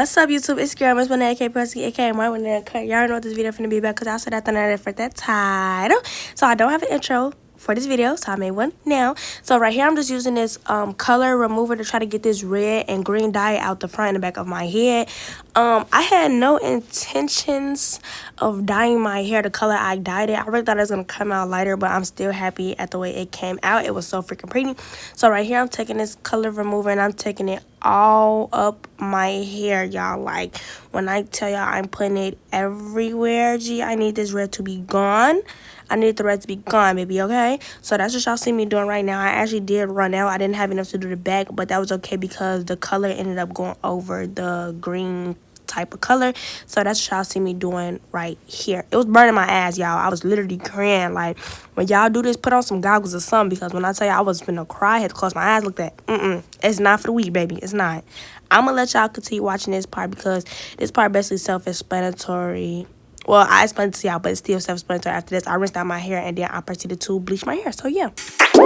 What's up, YouTube? It's your girl, Miss Money, aka Persky, aka Marvin. Y'all know what this video finna be about because I said I thought I for that title. So I don't have an intro for this video, so I made one now. So right here, I'm just using this color remover to try to get this red and green dye out the front and the back of my head. I had no intentions of dyeing my hair the color I dyed it. I really thought it was gonna come out lighter, but I'm still happy at the way it came out. It was so freaking pretty. So right here, I'm taking this color remover and I'm taking it all up my hair, y'all. Like, when I tell y'all I'm putting it everywhere, gee, I need this red to be gone. I need the red to be gone, baby, okay? So that's what y'all see me doing right now. I actually did run out. I didn't have enough to do the back, but that was okay because the color ended up going over the green type of color. So that's what y'all see me doing right here. It was burning my ass, y'all. I was literally crying. Like, when y'all do this, put on some goggles or something, because when I tell y'all I was finna cry, I had to close my eyes. Look at that. It's not for the weak, baby. It's not. I'm gonna let y'all continue watching this part because this part basically self-explanatory. Well, I explained it to y'all, but it's still self-explanatory. After this, I rinsed out my hair and then I proceeded to bleach my hair. So yeah. It's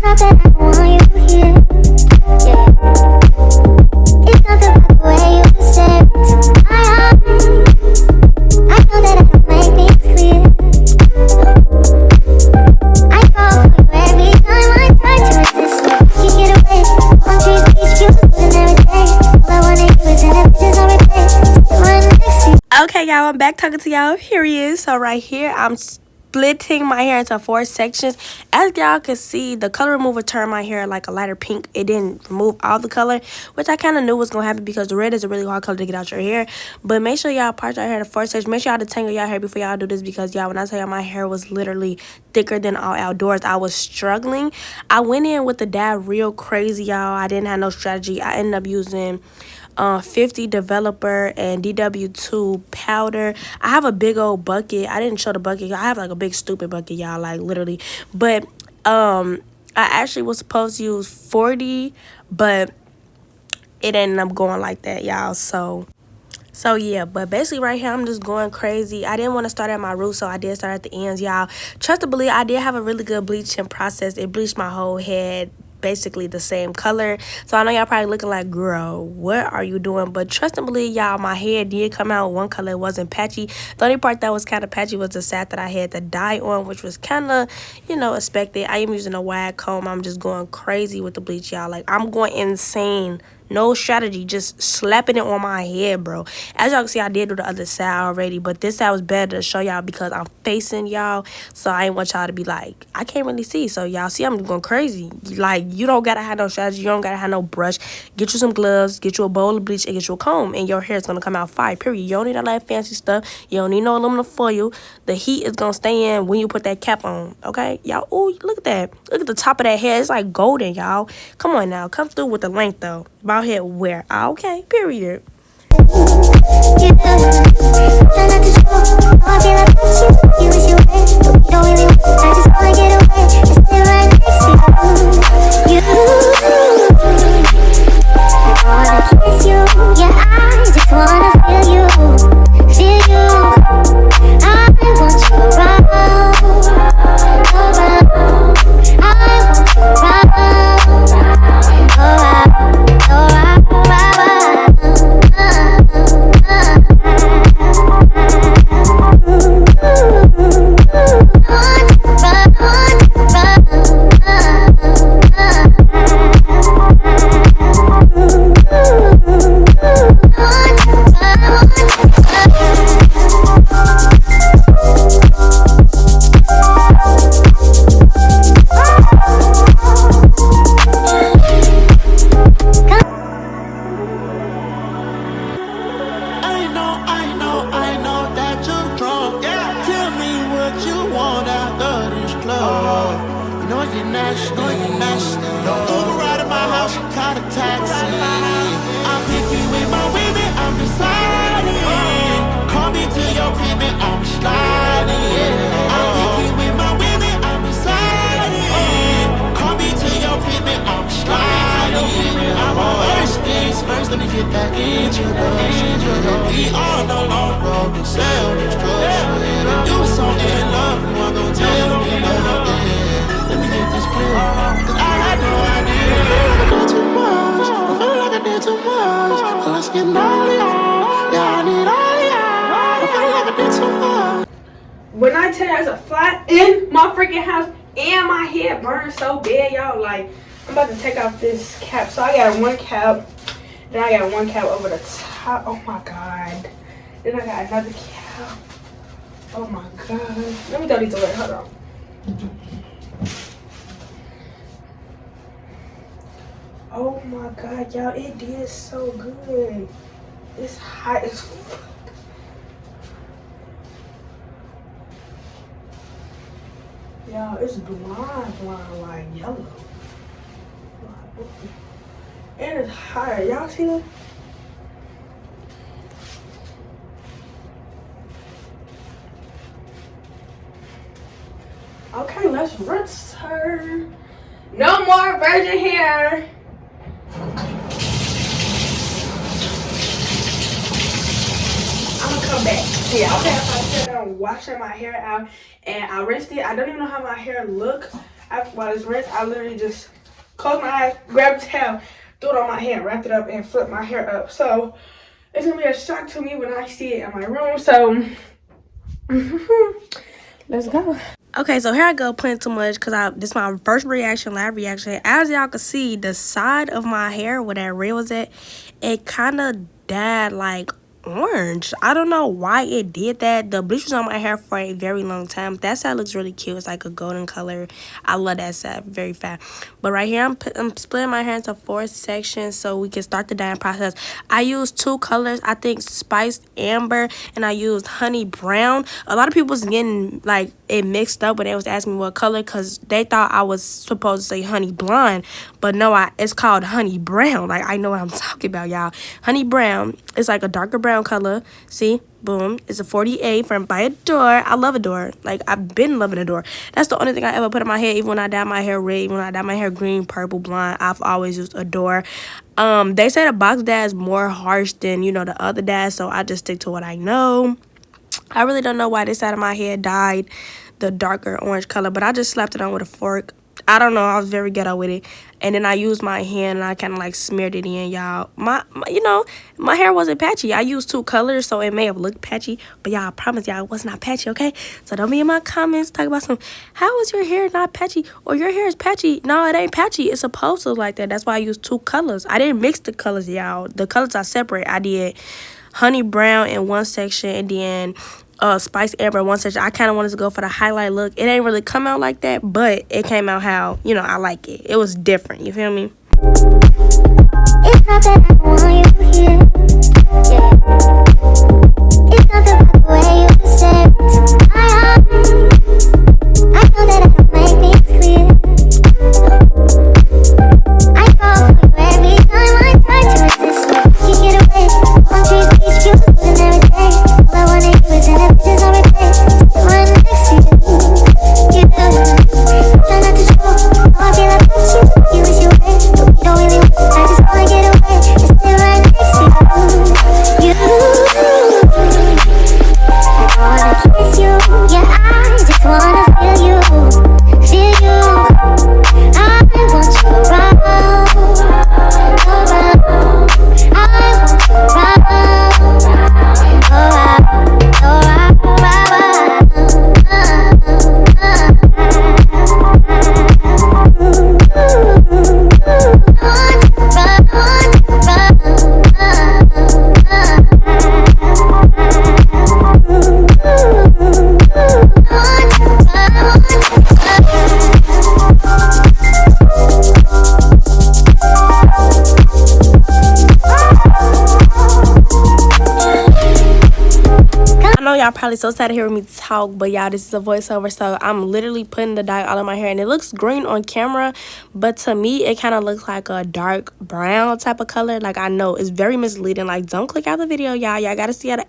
not that I want you here. Yeah. It's not the way you stare into my eyes. I know that I can make things clear. I fall for you every time I try to resist. You get away. Palm trees, beach views, and every day. All I wanna do is in images on replay. One next to you. Okay, y'all, I'm back talking to y'all. Here he is. So right here, I'm splitting my hair into 4 sections. As y'all can see, the color remover turned my hair like a lighter pink. It didn't remove all the color, which I kind of knew was going to happen because the red is a really hard color to get out your hair. But make sure y'all part your hair to 4 sections. Make sure y'all detangle y'all hair before y'all do this because, y'all, when I tell y'all my hair was literally thicker than all outdoors, I was struggling. I went in with the dab real crazy, y'all. I didn't have no strategy. I ended up using 50 developer and DW2 powder. I have a big old bucket. I didn't show the bucket. I have like a big stupid bucket, y'all, like literally. But I actually was supposed to use 40, but it ended up going like that, y'all. So yeah, but basically right here, I'm just going crazy. I didn't want to start at my roots, so I did start at the ends, y'all. Trust to believe, I did have a really good bleaching process. It bleached my whole head basically the same color. So I know y'all probably looking like, girl, what are you doing? But trust and believe, y'all, my hair did come out one color. It wasn't patchy. The only part that was kind of patchy was the side that I had the dye on, which was kind of, you know, expected. I am using a wide comb. I'm just going crazy with the bleach, y'all. Like, I'm going insane. No strategy, just slapping it on my head, bro. As y'all can see, I did do the other side already, but this side was better to show y'all because I'm facing y'all, so I ain't want y'all to be like, I can't really see. So y'all see I'm going crazy. Like, you don't gotta have no strategy, you don't gotta have no brush. Get you some gloves, get you a bowl of bleach, and get you a comb, and your hair is gonna come out fire, period. You don't need all that fancy stuff. You don't need no aluminum foil. The heat is gonna stay in when you put that cap on, okay? Y'all, ooh, look at that. Look at the top of that hair. It's like golden, y'all. Come on now, come through with the length, though. About head where? Okay, period. Uber ride at my house, caught a taxi. I'm picky with my women, I'm deciding. Call me to your crib and I'm sliding. I'm picky with my women, I'm deciding. Call me to your crib and I'm sliding. First things first, let me get that introduction. We on the long road to self-destruction. You was so in love, you weren't gonna tell me nothing. Let me get this clear, 'cause I had no idea. I feel like I did too much. I feel like I did too much. I tell you, there's a fly in my freaking house, and my head burns so bad, y'all. Like, I'm about to take off this cap. So I got one cap, then I got one cap over the top. Oh my god. Then I got another cap. Oh my god. Let me throw these away. Hold on. Oh my god, y'all, it did so good. It's hot as fuck. Y'all, it's blind, like yellow. And it's hot. Y'all see that? Okay, let's rinse her. No more virgin hair. I'm gonna come back. Yeah, okay, I said I'm washing my hair out and I rinsed it. I don't even know how my hair look while it's rinsed. I literally just closed my eyes, grabbed a towel, threw it on my hair, wrapped it up, and flipped my hair up. So it's gonna be a shock to me when I see it in my room. So let's go. Okay, so here I go playing too much because this is my first reaction, live reaction. As y'all can see, the side of my hair where that red was at, it kind of dyed like orange. I don't know why it did that. The bleach was on my hair for a very long time. That side looks really cute. It's like a golden color. I love that side very fast. But right here, I'm splitting my hair into 4 sections so we can start the dyeing process. I used 2 colors. I think spiced amber and I used honey brown. A lot of people was getting like it mixed up when they was asking me what color because they thought I was supposed to say honey blonde, but no, it's called honey brown. Like, I know what I'm talking about, y'all. Honey brown is like a darker brown color. See, boom, it's a 48 from by Adore. I love Adore. Like, I've been loving Adore. That's the only thing I ever put in my hair. Even when I dye my hair red, even when I dye my hair green, purple, blonde, I've always used Adore. They say the box dye is more harsh than, you know, the other dye, so I just stick to what I know. I really don't know why this side of my hair dyed the darker orange color, but I just slapped it on with a fork. I don't know, I was very ghetto with it. And then I used my hand and I kind of like smeared it in, y'all. You know, my hair wasn't patchy. I used 2 colors, so it may have looked patchy, but y'all, I promise y'all it was not patchy, okay? So don't be in my comments talking about how is your hair not patchy? Or your hair is patchy. No, it ain't patchy. It's supposed to look like that. That's why I used 2 colors. I didn't mix the colors, y'all. The colors are separate. I did honey brown in one section and then spice amber in one section. I kind of wanted to go for the highlight look. It ain't really come out like that, but it came out how, you know, I like it. It was different, you feel me? It's not that I want you here, yeah. It's not the way you say it to my eyes. I know that I can make things clear. I fall for you every time I try to resist you. You get away, palm trees, beach views, and every day. All I wanna do is end up bitches on replay. Still right next to you. You do. Try not to show how I feel about you. You wish you were, but you don't really want to. I just wanna get away. Just stay right next to you. I wanna kiss you. Yeah, I just wanna feel you. Feel you. I want you around. Y'all probably so sad to hear me talk, but y'all, this is a voiceover, so I'm literally putting the dye all in my hair and it looks green on camera, but to me it kind of looks like a dark brown type of color. Like, I know it's very misleading. Like, don't click out the video, y'all gotta see how the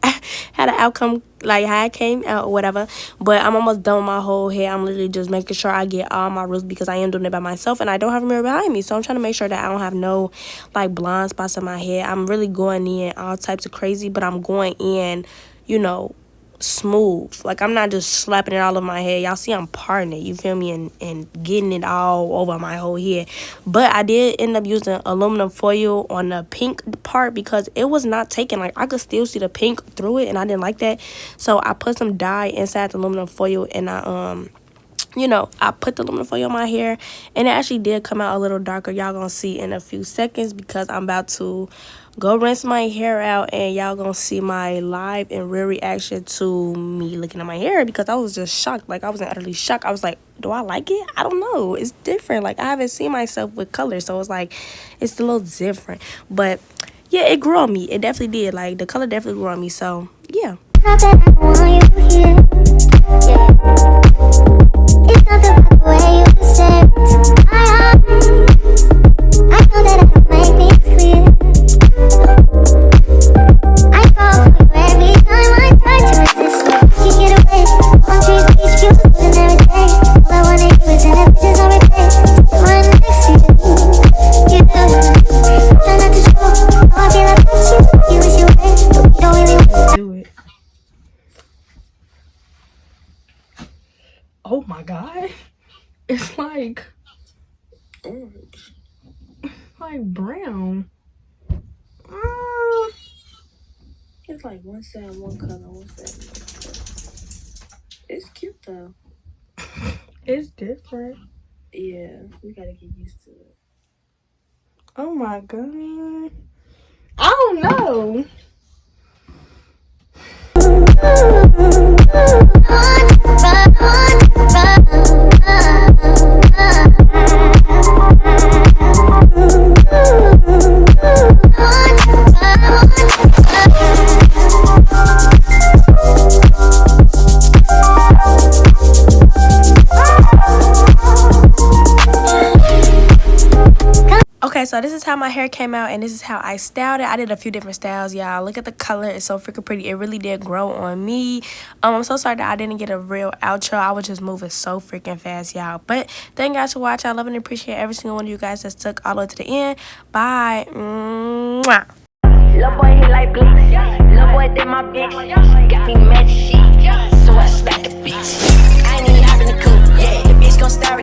outcome, like how it came out or whatever. But I'm almost done with my whole hair. I'm literally just making sure I get all my roots because I am doing it by myself and I don't have a mirror behind me, so I'm trying to make sure that I don't have no like blonde spots in my hair. I'm really going in all types of crazy, but I'm going in, you know, smooth. Like, I'm not just slapping it all over my head. Y'all see I'm parting it, you feel me, and getting it all over my whole head. But I did end up using aluminum foil on the pink part because it was not taking. Like, I could still see the pink through it, and I didn't like that. So I put some dye inside the aluminum foil, and I you know, I put the aluminum foil on my hair, and it actually did come out a little darker. Y'all gonna see in a few seconds because I'm about to go rinse my hair out, and y'all gonna see my live and real reaction to me looking at my hair because I was just shocked. Like, I was in utterly shock. I was like, do I like it? I don't know. It's different. Like, I haven't seen myself with color, so it's like, it's a little different. But yeah, it grew on me. It definitely did. Like, the color definitely grew on me. So yeah. Not that I want you here. Yeah. It's not the way you stare into my eyes. I know that I can make things clear. I fall for you every time I try to resist you. Can't get away. Palm trees, beach views, and every day. All I wanna do is in images on replay. Right next to you. You do. Try not to show how I feel about you. You wish you were, but you don't really want to Do it. Oh my god. It's like orange. Like brown. It's like one side, one color, one side. It's cute though. It's different. Yeah, we gotta get used to it. Oh my god. I don't know. Okay, so this is how my hair came out, and this is how I styled it. I did a few different styles, y'all. Look at the color. It's so freaking pretty. It really did grow on me. I'm so sorry that I didn't get a real outro. I was just moving so freaking fast, y'all. But thank you guys for watching. I love and appreciate every single one of you guys that stuck all the way to the end. Bye. Mwah. Lil' boy, he like bleach. Lil' boy, did my bitch. Got me mad shit. So I smack the bitch. I ain't even hopping the coupe. Yeah, the bitch gon' start.